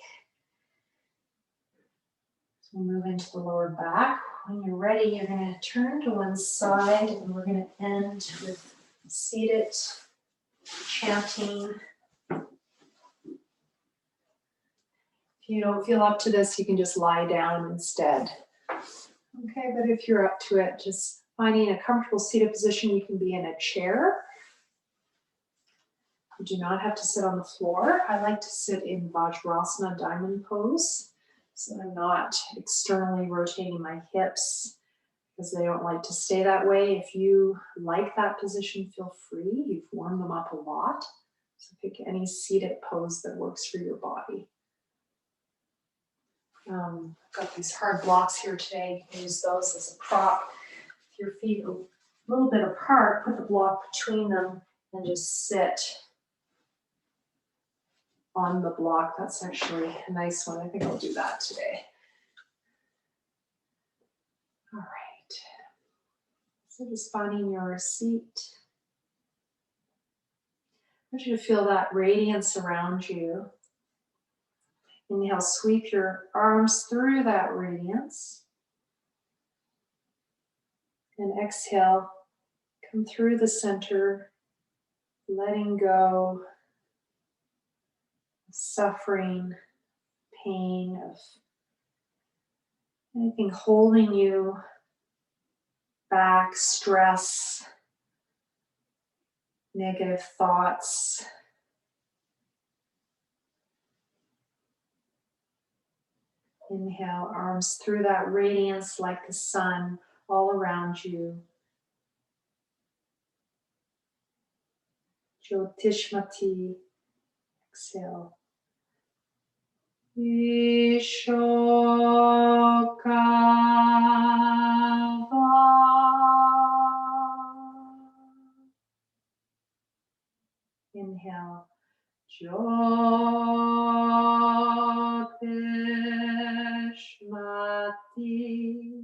So we'll move into the lower back. When you're ready, you're going to turn to one side and we're going to end with seated chanting. If you don't feel up to this, you can just lie down instead. Okay, but if you're up to it, just finding a comfortable seated position. You can be in a chair. You do not have to sit on the floor. I like to sit in Vajrasana diamond pose, so I'm not externally rotating my hips because they don't like to stay that way. If you like that position, feel free. You've warmed them up a lot. So pick any seated pose that works for your body. I've got these hard blocks here today. You can use those as a prop. If your feet are a little bit apart, put the block between them and just sit on the block. That's actually a nice one. I think I'll do that today. All right. So just finding your seat. I want you to feel that radiance around you. Inhale, sweep your arms through that radiance. And exhale, come through the center, letting go of suffering, pain, of anything holding you back, stress, negative thoughts. Inhale, arms through that radiance like the sun all around you. Jyotiṣmatī. Exhale. Viśokā. Inhale. Jyotiṣmatī.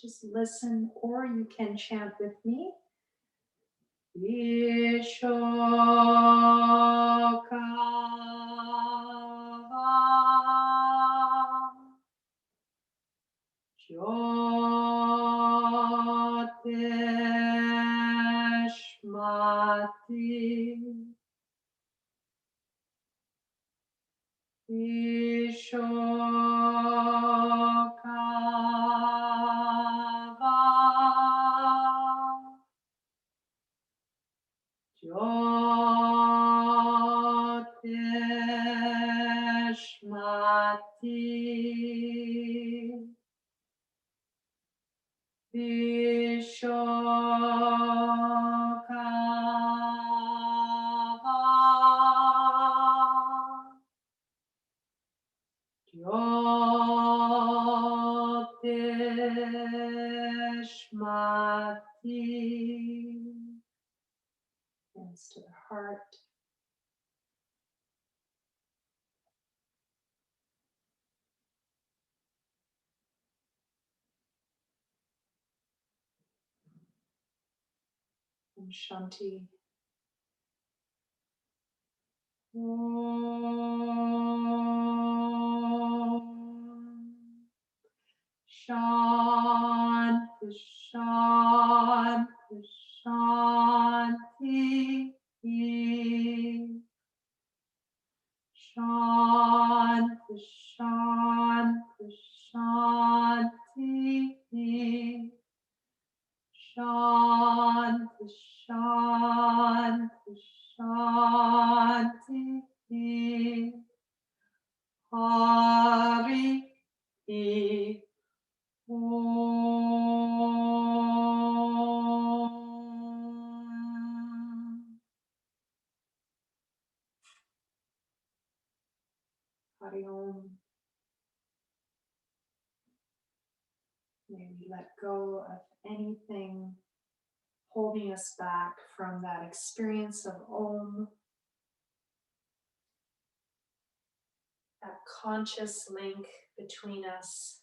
Just listen, or you can chant with me. Viśokā. Jyotiṣmatī. Viśokā. Jyotiṣmatī. Viśokā. Jyotiṣmatī. Hands to the heart. And Shanti. Shanti, Shanti, Shanti. Shanti, Shanti, Hari Om. May we let go of anything holding us back from that experience of Om, that conscious link between us